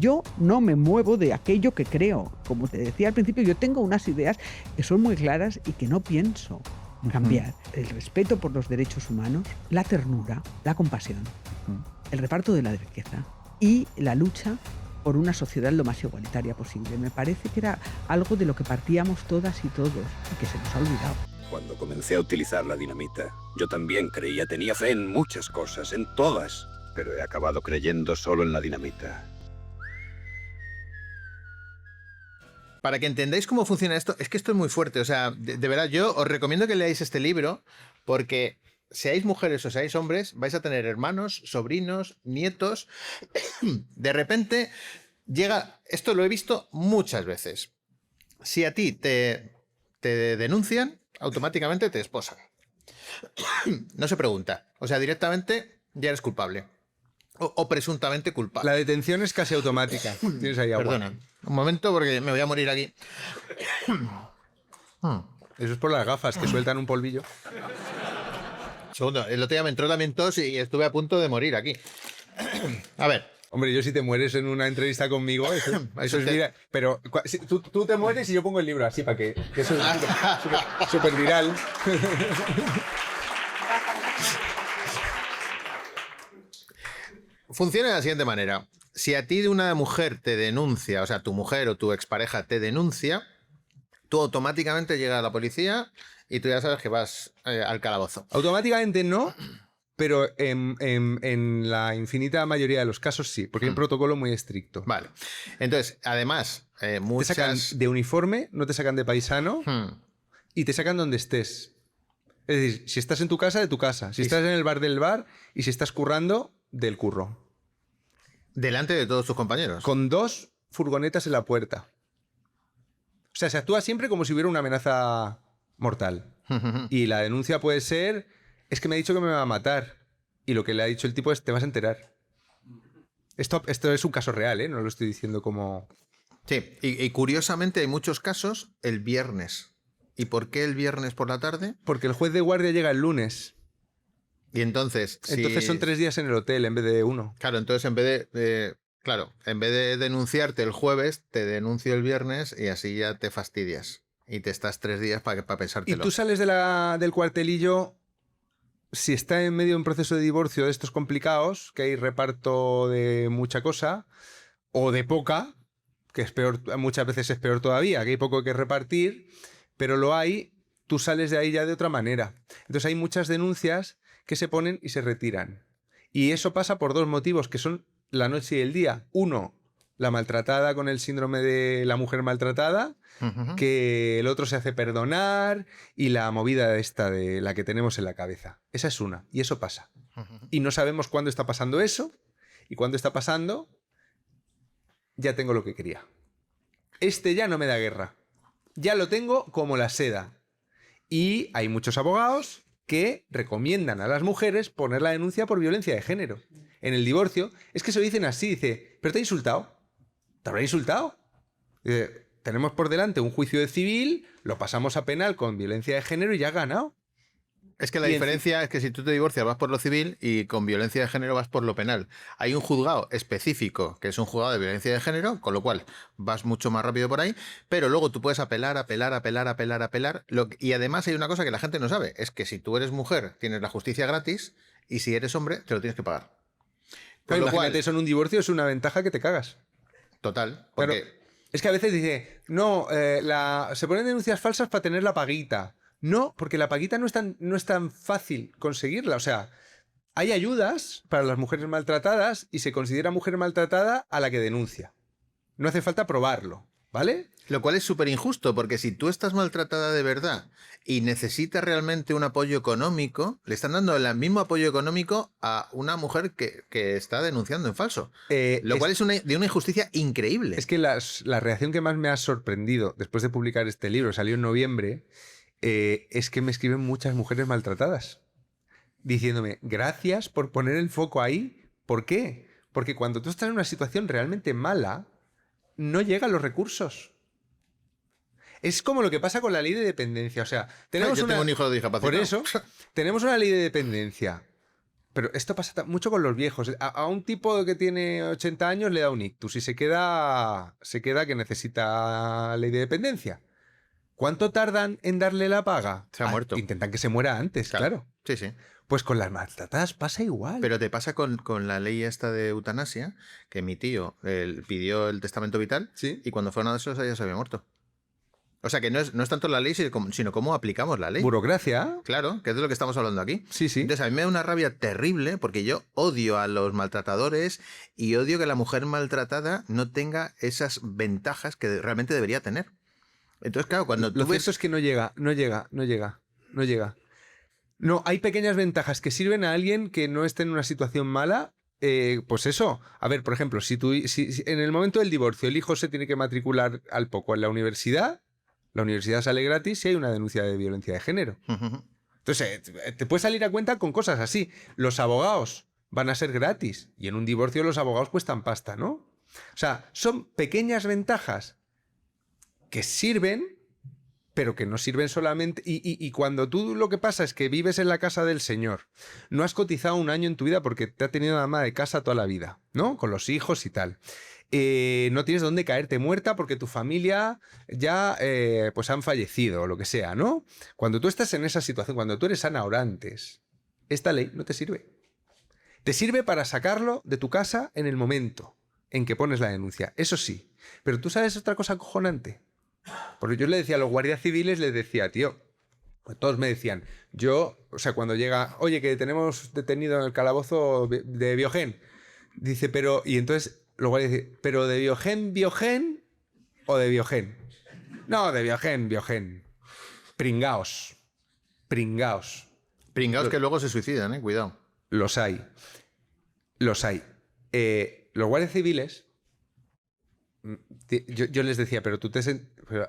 Yo no me muevo de aquello que creo. Como te decía al principio, yo tengo unas ideas que son muy claras y que no pienso cambiar. El respeto por los derechos humanos, la ternura, la compasión, el reparto de la riqueza y la lucha por una sociedad lo más igualitaria posible. Me parece que era algo de lo que partíamos todas y todos y que se nos ha olvidado. Cuando comencé a utilizar la dinamita, yo también creía, tenía fe en muchas cosas, en todas, pero he acabado creyendo solo en la dinamita. Para que entendáis cómo funciona esto, es que esto es muy fuerte. O sea, de verdad, yo os recomiendo que leáis este libro porque seáis mujeres o seáis hombres, vais a tener hermanos, sobrinos, nietos. De repente llega, esto lo he visto muchas veces. Si a ti te denuncian, automáticamente te esposan. No se pregunta. O sea, directamente ya eres culpable. O presuntamente culpable. La detención es casi automática. Tienes ahí agua. Perdona, un momento porque me voy a morir aquí. Eso es por las gafas que sueltan un polvillo. Segundo, el otro día me entró también tos y estuve a punto de morir aquí. A ver. Hombre, yo si te mueres en una entrevista conmigo, eso es mira. Pero si tú te mueres y yo pongo el libro así para que eso es súper viral. Funciona de la siguiente manera. Si a ti de una mujer te denuncia, o sea, tu mujer o tu expareja te denuncia, tú automáticamente llegas a la policía y tú ya sabes que vas al calabozo. Automáticamente no, pero en la infinita mayoría de los casos sí, porque hay un protocolo muy estricto. Vale. Entonces, además, muchas... Te sacan de uniforme, no te sacan de paisano y te sacan donde estés. Es decir, si estás en tu casa, de tu casa. Si estás en el bar, del bar. Y si estás currando, del curro. Delante de todos tus compañeros. Con 2 furgonetas en la puerta. O sea, se actúa siempre como si hubiera una amenaza mortal. Y la denuncia puede ser, es que me ha dicho que me va a matar. Y lo que le ha dicho el tipo es, te vas a enterar. Esto es un caso real, ¿eh? No lo estoy diciendo como... Sí, y curiosamente hay muchos casos el viernes. ¿Y por qué el viernes por la tarde? Porque el juez de guardia llega el lunes. Y entonces... Entonces son 3 días en el hotel en vez de 1. Claro, entonces en vez de denunciarte el jueves, te denuncio el viernes y así ya te fastidias. Y te estás 3 días para pensártelo. Y tú sales del cuartelillo, si está en medio de un proceso de divorcio de estos complicados, que hay reparto de mucha cosa, o de poca, que es peor, muchas veces es peor todavía, que hay poco que repartir, pero lo hay, tú sales de ahí ya de otra manera. Entonces hay muchas denuncias que se ponen y se retiran. Y eso pasa por 2 motivos, que son la noche y el día. Uno, la maltratada con el síndrome de la mujer maltratada, que el otro se hace perdonar, y la movida esta de la que tenemos en la cabeza. Esa es una, y eso pasa. Y no sabemos cuándo está pasando eso, y cuándo está pasando, ya tengo lo que quería. Este ya no me da guerra. Ya lo tengo como la seda. Y hay muchos abogados que recomiendan a las mujeres poner la denuncia por violencia de género. En el divorcio, es que se lo dicen así, dice, ¿pero te ha insultado? ¿Te habrá insultado? Dice, tenemos por delante un juicio de civil, lo pasamos a penal con violencia de género y ya ha ganado. Es que la diferencia es que si tú te divorcias vas por lo civil y con violencia de género vas por lo penal. Hay un juzgado específico que es un juzgado de violencia de género, con lo cual vas mucho más rápido por ahí, pero luego tú puedes apelar. Y además hay una cosa que la gente no sabe, es que si tú eres mujer tienes la justicia gratis y si eres hombre te lo tienes que pagar. Pero imagínate eso en un divorcio, es una ventaja que te cagas. Total. Porque... Pero es que a veces dice, no, se ponen denuncias falsas para tener la paguita. No, porque la paguita no es tan fácil conseguirla. O sea, hay ayudas para las mujeres maltratadas y se considera mujer maltratada a la que denuncia. No hace falta probarlo, ¿vale? Lo cual es súper injusto, porque si tú estás maltratada de verdad y necesitas realmente un apoyo económico, le están dando el mismo apoyo económico a una mujer que está denunciando en falso. Lo cual es de una injusticia increíble. Es que la reacción que más me ha sorprendido después de publicar este libro, salió en noviembre, es que me escriben muchas mujeres maltratadas diciéndome, gracias por poner el foco ahí. ¿Por qué? Porque cuando tú estás en una situación realmente mala, no llegan los recursos. Es como lo que pasa con la ley de dependencia. O sea, tenemos yo tengo un hijo de discapacidad. Por eso, tenemos una ley de dependencia Pero esto pasa mucho con los viejos. A un tipo que tiene 80 años le da un ictus y se queda que necesita ley de dependencia. ¿Cuánto tardan en darle la paga? Se ha muerto. Intentan que se muera antes, claro. Sí, sí. Pues con las maltratadas pasa igual. Pero te pasa con la ley esta de eutanasia, que mi tío pidió el testamento vital Sí. y cuando fueron a dárselo ya se había muerto. O sea que no es tanto la ley, sino cómo aplicamos la ley. Burocracia. Claro, que es de lo que estamos hablando aquí. Sí, sí. Entonces a mí me da una rabia terrible porque yo odio a los maltratadores y odio que la mujer maltratada no tenga esas ventajas que realmente debería tener. Entonces, claro, cuando Lo tú ves... cierto es que no llega. No, hay pequeñas ventajas que sirven a alguien que no esté en una situación mala. Pues eso. A ver, por ejemplo, si en el momento del divorcio el hijo se tiene que matricular al poco en la universidad sale gratis si hay una denuncia de violencia de género. Entonces, te puede salir a cuenta con cosas así. Los abogados van a ser gratis y en un divorcio los abogados cuestan pasta, ¿no? O sea, son pequeñas ventajas que sirven, pero que no sirven solamente... Y cuando tú lo que pasa es que vives en la casa del señor, no has cotizado un año en tu vida porque te ha tenido ama de casa toda la vida, ¿no? Con los hijos y tal. No tienes dónde caerte muerta porque tu familia ya pues han fallecido o lo que sea, ¿no? Cuando tú estás en esa situación, cuando tú eres Ana Orantes, esta ley no te sirve. Te sirve para sacarlo de tu casa en el momento en que pones la denuncia. Eso sí. Pero tú sabes otra cosa acojonante. Porque yo le decía a los guardias civiles, les decía, tío, pues todos me decían, o sea, cuando llega, oye, que tenemos detenido en el calabozo de Biogen. Dice, pero, y entonces los guardias dicen, ¿pero de Biogen o de Biogen? No, de Biogen. Pringaos. Pringaos que luego se suicidan, cuidado. Los hay. Los guardias civiles, yo les decía, pero tú pero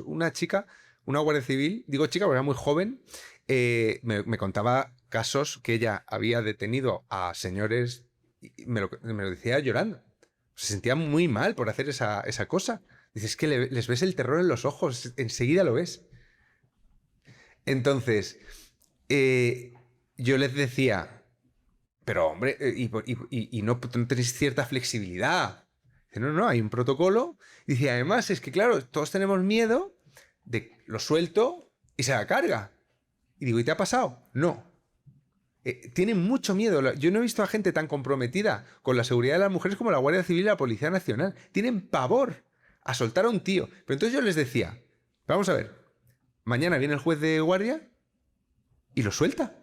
una chica, una guardia civil, digo chica porque era muy joven, me contaba casos que ella había detenido a señores y me lo decía llorando. Se sentía muy mal por hacer esa cosa. Dices que les ves el terror en los ojos, enseguida lo ves. Entonces, yo les decía, pero hombre, y no tenéis cierta flexibilidad. Dice, no, hay un protocolo. Dice, además, es que claro, todos tenemos miedo de lo suelto y se la carga. Y digo, ¿y te ha pasado? No. Tienen mucho miedo. Yo no he visto a gente tan comprometida con la seguridad de las mujeres como la Guardia Civil y la Policía Nacional. Tienen pavor a soltar a un tío. Pero entonces yo les decía, vamos a ver, mañana viene el juez de guardia y lo suelta.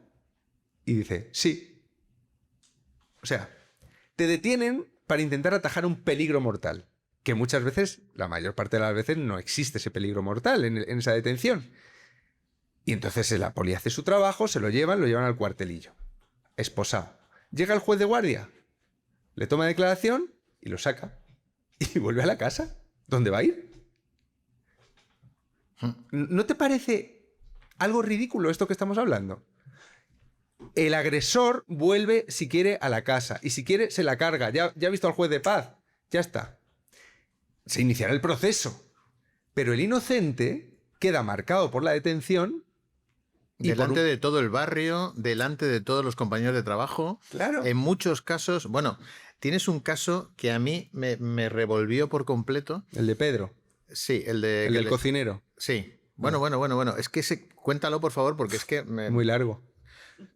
Y dice, sí. O sea, te detienen para intentar atajar un peligro mortal. Que muchas veces, la mayor parte de las veces, no existe ese peligro mortal en esa detención. Y entonces la poli hace su trabajo, se lo llevan al cuartelillo. Esposado. Llega el juez de guardia, le toma declaración y lo saca. Y vuelve a la casa. ¿Dónde va a ir? ¿No te parece algo ridículo esto que estamos hablando? El agresor vuelve, si quiere, a la casa. Y si quiere, se la carga. Ya ha visto al juez de paz. Ya está. Se iniciará el proceso. Pero el inocente queda marcado por la detención. Delante de todo el barrio, delante de todos los compañeros de trabajo. Claro. En muchos casos, bueno, tienes un caso que a mí me revolvió por completo. El de Pedro. Sí, el del cocinero. Sí. Bueno. Es que cuéntalo, por favor, porque es que... Muy largo.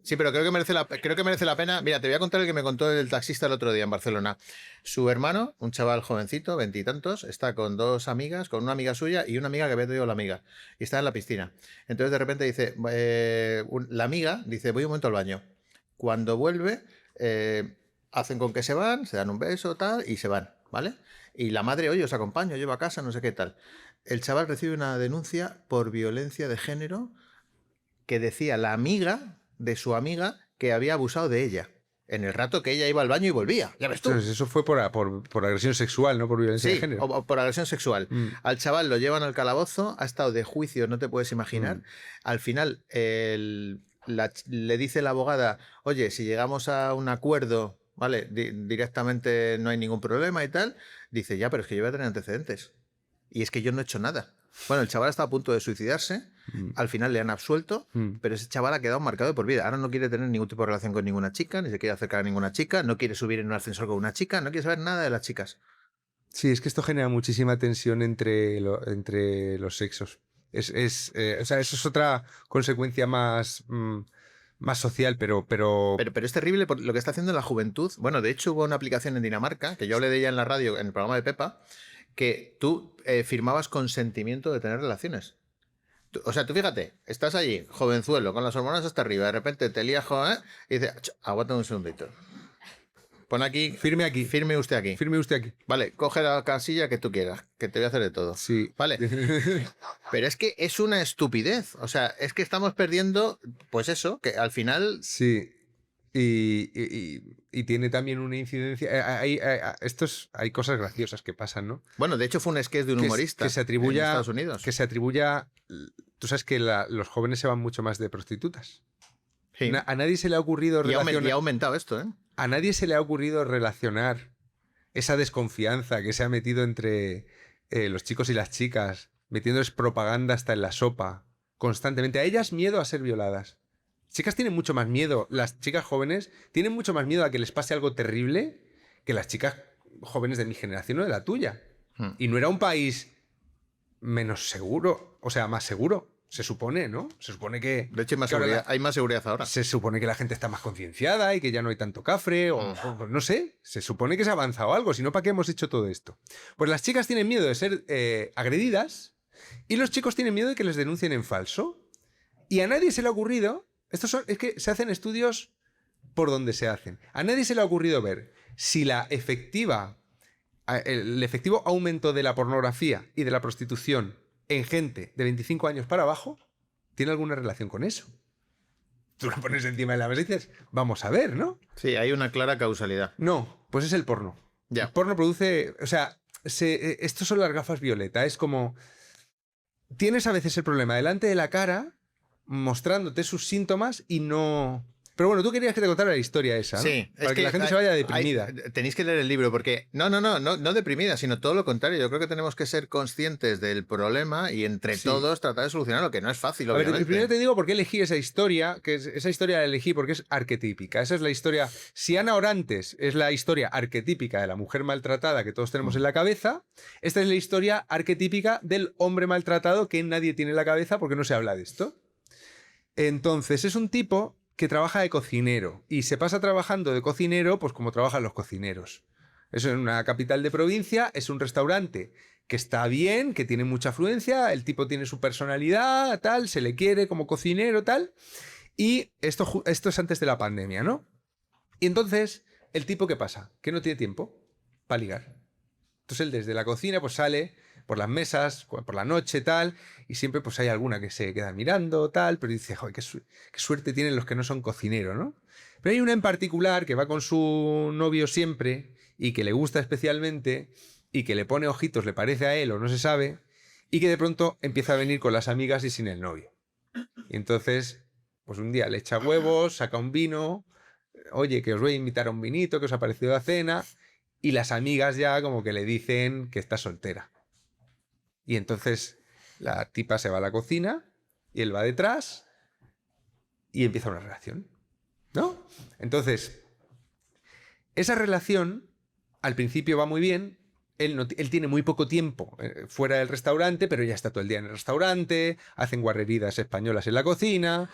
Sí, pero creo que merece la pena. Mira, te voy a contar el que me contó el taxista el otro día en Barcelona. Su hermano, un chaval jovencito, 20 y tantos, está con dos amigas, con una amiga suya y una amiga que había tenido la amiga. Y está en la piscina. Entonces de repente dice, la amiga dice, voy un momento al baño. Cuando vuelve, hacen con que se van, se dan un beso, tal, y se van, ¿vale? Y la madre, oye, os acompaño, llevo a casa, no sé qué tal. El chaval recibe una denuncia por violencia de género que decía la amiga de su amiga que había abusado de ella en el rato que ella iba al baño y volvía. Ya ves tú. Entonces, eso fue por agresión sexual, no por violencia de género. O por agresión sexual. Al chaval lo llevan al calabozo, ha estado de juicio, no te puedes imaginar. Al final le dice la abogada, oye, si llegamos a un acuerdo, vale, directamente no hay ningún problema y tal. Dice, ya, pero es que yo voy a tener antecedentes. Y es que yo no he hecho nada. Bueno, el chaval está a punto de suicidarse, al final le han absuelto, pero ese chaval ha quedado marcado de por vida. Ahora no quiere tener ningún tipo de relación con ninguna chica, ni se quiere acercar a ninguna chica, no quiere subir en un ascensor con una chica, no quiere saber nada de las chicas. Sí, es que esto genera muchísima tensión entre los sexos. O sea, eso es otra consecuencia más social, pero... Pero es terrible lo que está haciendo la juventud. Bueno, de hecho hubo una aplicación en Dinamarca, que yo hablé de ella en la radio, en el programa de Pepa, que tú firmabas consentimiento de tener relaciones. O sea, tú fíjate, estás allí, jovenzuelo, con las hormonas hasta arriba, de repente te lías, y dices, aguanta un segundito. Pon aquí, firme aquí. Firme usted aquí. Firme usted aquí. Vale, coge la casilla que tú quieras, que te voy a hacer de todo. Sí. Vale. Pero es que es una estupidez. O sea, es que estamos perdiendo, pues eso, que al final... Sí. Y tiene también una incidencia. Hay cosas graciosas que pasan, ¿no? Bueno, de hecho fue un sketch de un humorista que se atribuya, en Estados Unidos. Que se atribuya... Tú sabes que los jóvenes se van mucho más de prostitutas. Sí. A nadie se le ha ocurrido relacionar... Y ha aumentado esto, ¿eh? A nadie se le ha ocurrido relacionar esa desconfianza que se ha metido entre los chicos y las chicas, metiéndoles propaganda hasta en la sopa, constantemente. A ellas miedo a ser violadas. Chicas tienen mucho más miedo, las chicas jóvenes tienen mucho más miedo a que les pase algo terrible que las chicas jóvenes de mi generación o de la tuya. Y no era un país menos seguro, o sea, más seguro. Se supone, ¿no? Se supone que... De hecho, hay más seguridad ahora. Se supone que la gente está más concienciada y que ya no hay tanto cafre, o no sé. Se supone que se ha avanzado algo, si no, ¿para qué hemos hecho todo esto? Pues las chicas tienen miedo de ser agredidas y los chicos tienen miedo de que les denuncien en falso. Y a nadie se le ha ocurrido... Es que se hacen estudios por donde se hacen. A nadie se le ha ocurrido ver si el efectivo aumento de la pornografía y de la prostitución en gente de 25 años para abajo tiene alguna relación con eso. Tú lo pones encima de la mesa y dices, vamos a ver, ¿no? Sí, hay una clara causalidad. No, pues es el porno. Ya. El porno produce... O sea, estos son las gafas violeta. Es como... Tienes a veces el problema delante de la cara mostrándote sus síntomas y no... Pero bueno, tú querías que te contara la historia esa, ¿no? Sí, para que la gente se vaya deprimida. Tenéis que leer el libro porque no deprimida, sino todo lo contrario. Yo creo que tenemos que ser conscientes del problema y entre todos tratar de solucionarlo, que no es fácil, obviamente. A ver, primero te digo por qué elegí esa historia, esa historia la elegí porque es arquetípica. Esa es la historia... Si Ana Orantes es la historia arquetípica de la mujer maltratada que todos tenemos en la cabeza, esta es la historia arquetípica del hombre maltratado que nadie tiene en la cabeza porque no se habla de esto. Entonces, es un tipo que trabaja de cocinero y se pasa trabajando de cocinero pues como trabajan los cocineros. Eso en una capital de provincia, es un restaurante que está bien, que tiene mucha afluencia, el tipo tiene su personalidad, tal, se le quiere como cocinero, tal, y esto es antes de la pandemia, ¿no? Y entonces, ¿el tipo qué pasa? Que no tiene tiempo para ligar. Entonces él desde la cocina pues sale por las mesas, por la noche, tal, y siempre pues hay alguna que se queda mirando, tal, pero dice, joder, qué suerte tienen los que no son cocineros, ¿no? Pero hay una en particular que va con su novio siempre y que le gusta especialmente y que le pone ojitos, le parece a él o no se sabe, y que de pronto empieza a venir con las amigas y sin el novio. Y entonces, pues un día le echa huevos, saca un vino, oye, que os voy a invitar a un vinito, que os ha parecido la cena, y las amigas ya como que le dicen que está soltera. Y entonces la tipa se va a la cocina y él va detrás y empieza una relación, ¿no? Entonces, esa relación al principio va muy bien. Él tiene muy poco tiempo fuera del restaurante, pero ya está todo el día en el restaurante, hacen guarreridas españolas en la cocina.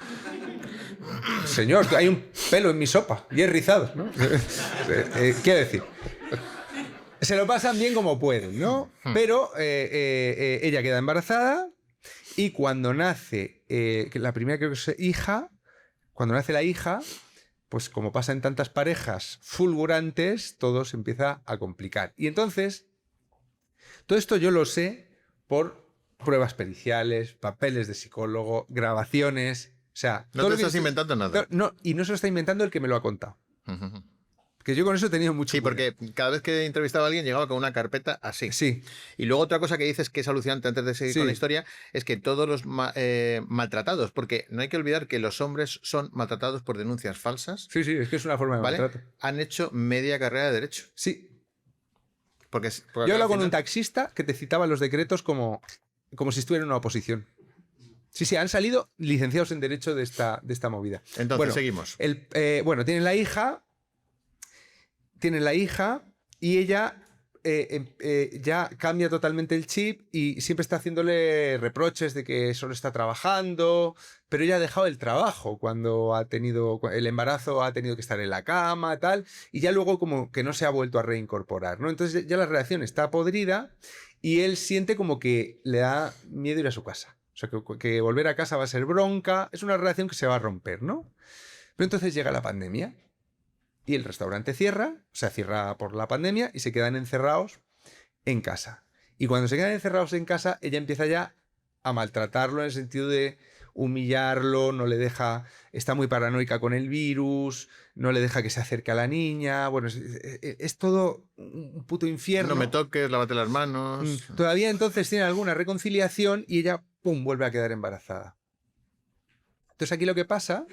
Señor, hay un pelo en mi sopa y es rizado, ¿no? Quiero decir... Se lo pasan bien como pueden, ¿no? Pero ella queda embarazada y cuando nace la primera creo que es hija, cuando nace la hija, pues como pasa en tantas parejas fulgurantes, todo se empieza a complicar. Y entonces, todo esto yo lo sé por pruebas periciales, papeles de psicólogo, grabaciones, o sea... No te estás inventando nada. No, y no se lo está inventando el que me lo ha contado. Que yo con eso he tenido mucho... Sí, porque cada vez que entrevistaba a alguien llegaba con una carpeta así. Sí. Y luego otra cosa que dices que es alucinante antes de seguir con la historia es que todos los maltratados, porque no hay que olvidar que los hombres son maltratados por denuncias falsas. Sí, es que es una forma de maltrato. Han hecho media carrera de derecho. Sí. Porque yo he hablado con un taxista que te citaba los decretos como como si estuviera en una oposición. Sí, han salido licenciados en Derecho de esta movida. Entonces, bueno, seguimos. Tienen la hija y ella ya cambia totalmente el chip y siempre está haciéndole reproches de que solo está trabajando, pero ella ha dejado el trabajo cuando ha tenido el embarazo, ha tenido que estar en la cama, tal, y ya luego como que no se ha vuelto a reincorporar, ¿no? Entonces ya la relación está podrida y él siente como que le da miedo ir a su casa. O sea, que volver a casa va a ser bronca, es una relación que se va a romper, ¿no? Pero entonces llega la pandemia. Y el restaurante cierra, o sea, cierra por la pandemia y se quedan encerrados en casa. Y cuando se quedan encerrados en casa, ella empieza ya a maltratarlo en el sentido de humillarlo, no le deja, está muy paranoica con el virus, no le deja que se acerque a la niña. Bueno, es todo un puto infierno. No me toques, lávate las manos. Todavía entonces tiene alguna reconciliación y ella, pum, vuelve a quedar embarazada. Entonces aquí lo que pasa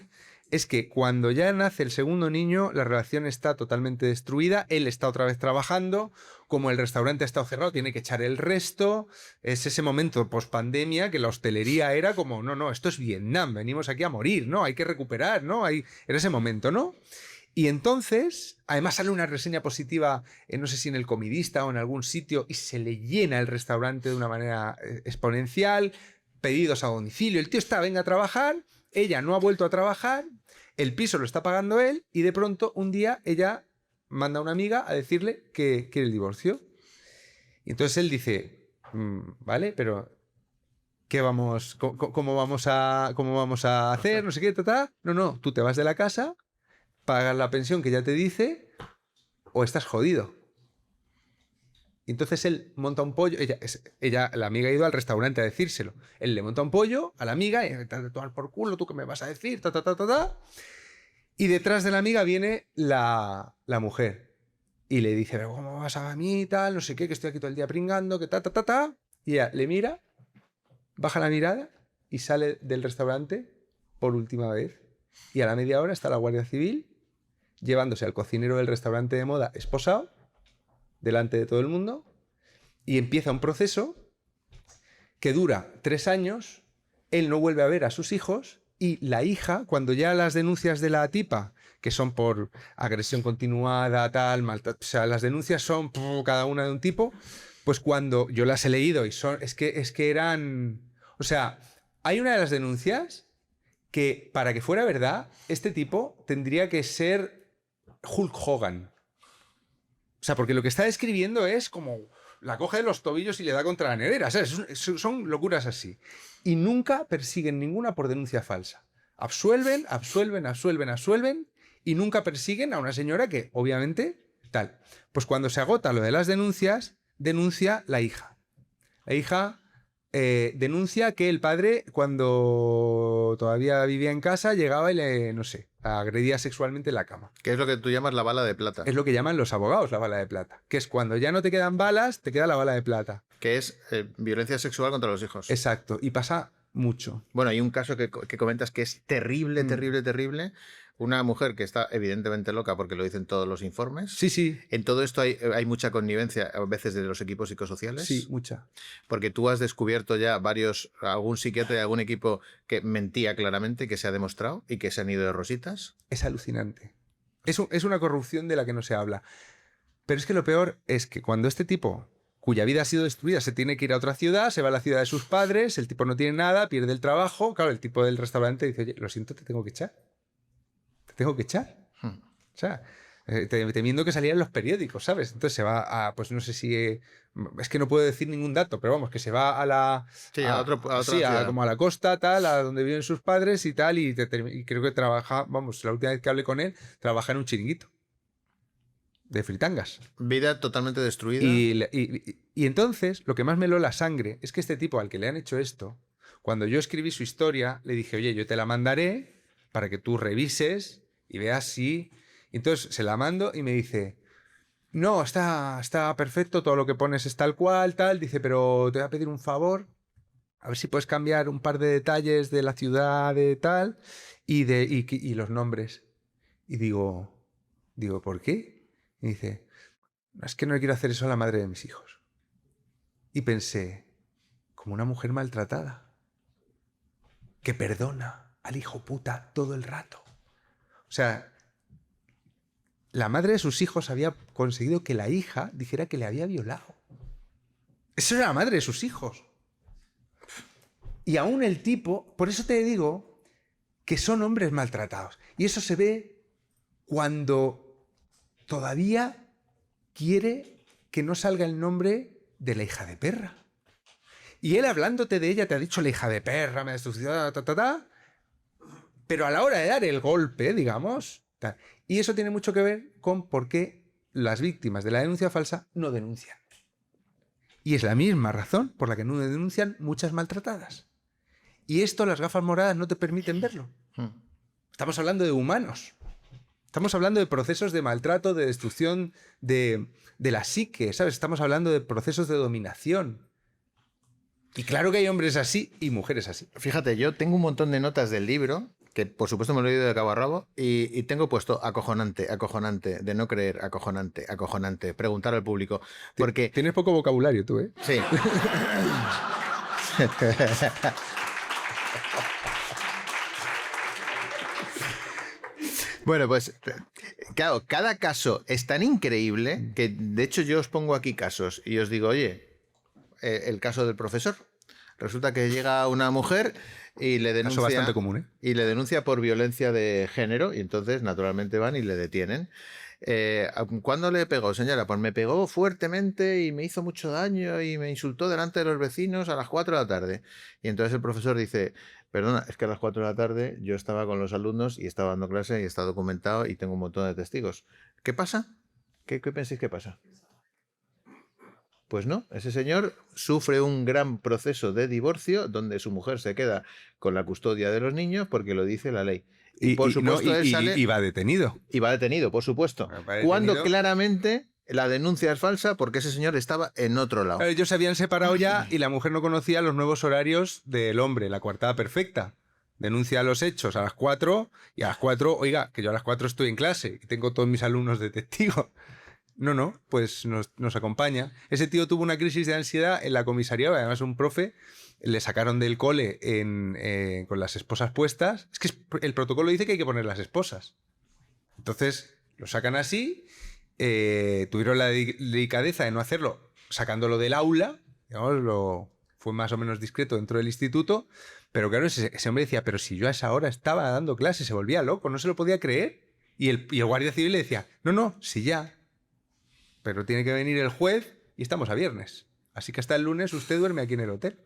es que cuando ya nace el segundo niño, la relación está totalmente destruida, él está otra vez trabajando, como el restaurante ha estado cerrado, tiene que echar el resto, es ese momento post-pandemia que la hostelería era como, no, esto es Vietnam, venimos aquí a morir, ¿no? Hay que recuperar, ¿no? Era ese momento, ¿no? Y entonces, además sale una reseña positiva, no sé si en El Comidista o en algún sitio, y se le llena el restaurante de una manera exponencial, pedidos a domicilio, el tío está, venga a trabajar, ella no ha vuelto a trabajar, el piso lo está pagando él y de pronto un día ella manda a una amiga a decirle que quiere el divorcio. Y entonces él dice, vale, pero ¿cómo vamos a hacer? No sé qué, No, tú te vas de la casa, pagas la pensión que ya te dice o estás jodido. Y entonces él monta un pollo, la amiga ha ido al restaurante a decírselo. Él le monta un pollo a la amiga y te vas a tomar por culo, ¿tú qué me vas a decir? Y detrás de la amiga viene la mujer y le dice, pero ¿cómo vas a mí y tal? No sé qué, que estoy aquí todo el día pringando, que Y ella le mira, baja la mirada y sale del restaurante por última vez. Y a la media hora está la Guardia Civil llevándose al cocinero del restaurante de moda esposado delante de todo el mundo y empieza un proceso que dura 3 años, él no vuelve a ver a sus hijos y la hija, cuando ya las denuncias de la tipa, que son por agresión continuada, tal, maltrato, o sea, las denuncias son cada una de un tipo, pues cuando yo las he leído y es que eran, o sea, hay una de las denuncias que para que fuera verdad, este tipo tendría que ser Hulk Hogan. O sea, porque lo que está describiendo es como la coge de los tobillos y le da contra la nevera. ¿Sabes? Son locuras así. Y nunca persiguen ninguna por denuncia falsa. Absuelven y nunca persiguen a una señora que, obviamente, tal. Pues cuando se agota lo de las denuncias, denuncia la hija. La hija denuncia que el padre, cuando todavía vivía en casa, llegaba y le, no sé, agredía sexualmente en la cama. Que es lo que tú llamas la bala de plata. Es lo que llaman los abogados la bala de plata. Que es cuando ya no te quedan balas, te queda la bala de plata. Que es violencia sexual contra los hijos. Exacto. Y pasa mucho. Bueno, hay un caso que comentas que es terrible, terrible. Una mujer que está evidentemente loca porque lo dicen todos los informes. Sí. En todo esto hay mucha connivencia a veces de los equipos psicosociales. Sí, mucha. Porque tú has descubierto ya algún psiquiatra y algún equipo que mentía claramente, que se ha demostrado y que se han ido de rositas. Es alucinante. Es una corrupción de la que no se habla. Pero es que lo peor es que cuando este tipo, cuya vida ha sido destruida, se tiene que ir a otra ciudad, se va a la ciudad de sus padres, el tipo no tiene nada, pierde el trabajo. Claro, el tipo del restaurante dice, oye, lo siento, te tengo que echar. O sea, temiendo que salieran los periódicos, ¿sabes? Entonces se va a, pues no sé si, es que no puedo decir ningún dato, pero vamos, que se va a la... Sí, a otra ciudad. Como a la costa, tal, a donde viven sus padres y tal, y creo que trabaja, vamos, la última vez que hablé con él, trabaja en un chiringuito de fritangas. Vida totalmente destruida. Y entonces, lo que más me heló la sangre es que este tipo al que le han hecho esto, cuando yo escribí su historia, le dije, oye, yo te la mandaré para que tú revises y veas si... Entonces se la mando y me dice, no, está perfecto, todo lo que pones es tal cual, tal. Dice, pero te voy a pedir un favor, a ver si puedes cambiar un par de detalles de la ciudad de tal y los nombres. Y digo, ¿por qué? Y dice, es que no quiero hacer eso a la madre de mis hijos. Y pensé, como una mujer maltratada, que perdona al hijo puta todo el rato. O sea, la madre de sus hijos había conseguido que la hija dijera que le había violado. Eso era la madre de sus hijos. Y aún el tipo, por eso te digo que son hombres maltratados. Y eso se ve cuando todavía quiere que no salga el nombre de la hija de perra. Y él hablándote de ella te ha dicho la hija de perra, me ha destruido, pero a la hora de dar el golpe, digamos... Y eso tiene mucho que ver con por qué las víctimas de la denuncia falsa no denuncian. Y es la misma razón por la que no denuncian muchas maltratadas. Y esto las gafas moradas no te permiten verlo. Estamos hablando de humanos. Estamos hablando de procesos de maltrato, de destrucción de la psique, ¿sabes? Estamos hablando de procesos de dominación. Y claro que hay hombres así y mujeres así. Fíjate, yo tengo un montón de notas del libro, que por supuesto me lo he leído de cabo a rabo, y tengo puesto acojonante, acojonante, de no creer, acojonante, acojonante, preguntar al público. Porque... Tienes poco vocabulario tú, ¿eh? Sí. Bueno, pues claro, cada caso es tan increíble que de hecho yo os pongo aquí casos y os digo, oye, el caso del profesor. Resulta que llega una mujer y le denuncia, caso bastante común, ¿eh? Y le denuncia por violencia de género y entonces naturalmente van y le detienen. ¿Cuándo le pegó, señora? Pues me pegó fuertemente y me hizo mucho daño y me insultó delante de los vecinos a las 4 de la tarde. Y entonces el profesor dice, perdona, es que a las 4 de la tarde yo estaba con los alumnos y estaba dando clase y está documentado y tengo un montón de testigos. ¿Qué pasa? ¿Qué pensáis que pasa? Pues no, ese señor sufre un gran proceso de divorcio donde su mujer se queda con la custodia de los niños porque lo dice la ley. Y por supuesto él sale... Y va detenido. Y va detenido, por supuesto. Cuando claramente la denuncia es falsa porque ese señor estaba en otro lado. Ellos se habían separado ya y la mujer no conocía los nuevos horarios del hombre, la coartada perfecta. Denuncia los hechos a las 4 y a las 4, oiga, que yo a las 4 estoy en clase y tengo todos mis alumnos de testigo. No, pues nos acompaña. Ese tío tuvo una crisis de ansiedad en la comisaría, además un profe, le sacaron del cole con las esposas puestas. Es que el protocolo dice que hay que poner las esposas. Entonces lo sacan así, tuvieron la delicadeza de no hacerlo sacándolo del aula, digamos, fue más o menos discreto dentro del instituto, pero claro, ese hombre decía, pero si yo a esa hora estaba dando clase, se volvía loco, no se lo podía creer. Y el guardia civil le decía, no, si ya... Pero tiene que venir el juez y estamos a viernes. Así que hasta el lunes usted duerme aquí en el hotel.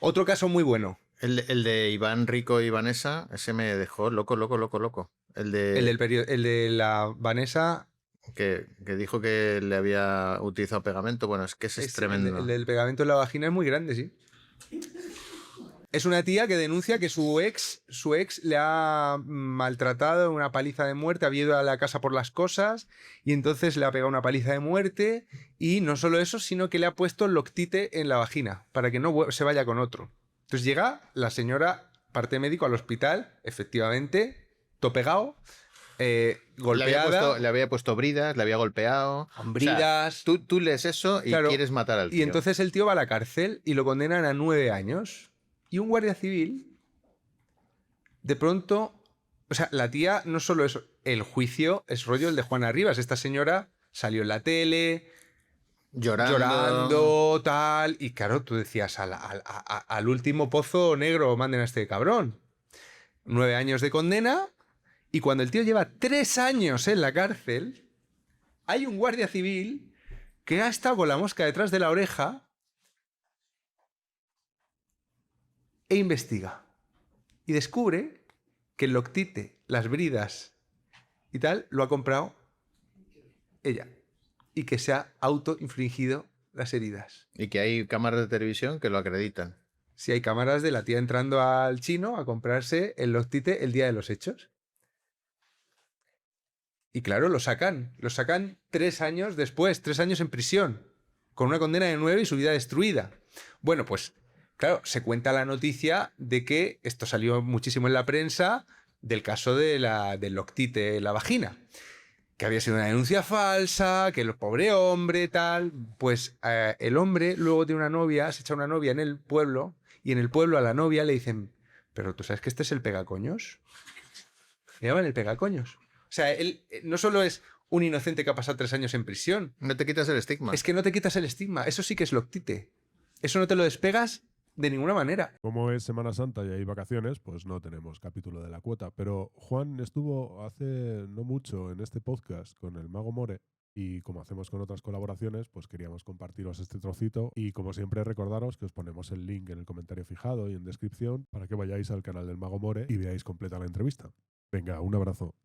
Otro caso muy bueno. El de Iván Rico y Vanessa, ese me dejó loco. El de la Vanessa... Que dijo que le había utilizado pegamento. Bueno, es que es tremendo. El del pegamento en la vagina es muy grande, sí. Es una tía que denuncia que su ex le ha maltratado, una paliza de muerte, había ido a la casa por las cosas y entonces le ha pegado una paliza de muerte y no solo eso, sino que le ha puesto loctite en la vagina para que no se vaya con otro. Entonces llega la señora, parte médico, al hospital, efectivamente, todo pegado, golpeada. Le había puesto bridas, le había golpeado. Bridas. O sea, tú lees eso y claro, quieres matar al tío. Y entonces el tío va a la cárcel y lo condenan a 9 años. Y un guardia civil, de pronto, o sea, la tía no solo eso, el juicio es rollo el de Juana Rivas. Esta señora salió en la tele, llorando, tal. Y claro, tú decías, al último pozo negro manden a este cabrón. 9 años de condena. Y cuando el tío lleva 3 años en la cárcel, hay un guardia civil que ha estado con la mosca detrás de la oreja e investiga. Y descubre que el loctite, las bridas y tal, lo ha comprado ella. Y que se ha autoinfligido las heridas. Y que hay cámaras de televisión que lo acreditan. Sí, hay cámaras de la tía entrando al chino a comprarse el loctite el día de los hechos. Y claro, lo sacan 3 años después, 3 años en prisión, con una condena de 9 y su vida destruida. Bueno, pues claro, se cuenta la noticia de que esto salió muchísimo en la prensa del caso del loctite en la vagina. que había sido una denuncia falsa, que el pobre hombre, tal. Pues el hombre luego tiene una novia, se echa una novia en el pueblo, y en el pueblo a la novia le dicen, pero ¿tú sabes que este es el pegacoños? Le llaman el pegacoños. O sea, él no solo es un inocente que ha pasado 3 años en prisión, No te quitas el estigma. es que no te quitas el estigma. Eso sí que es loctite. Eso no te lo despegas de ninguna manera. Como es Semana Santa y hay vacaciones, pues no tenemos capítulo de la cuota. Pero Juan estuvo hace no mucho en este podcast con el Mago More y como hacemos con otras colaboraciones, pues queríamos compartiros este trocito y como siempre recordaros que os ponemos el link en el comentario fijado y en descripción para que vayáis al canal del Mago More y veáis completa la entrevista. Venga, un abrazo.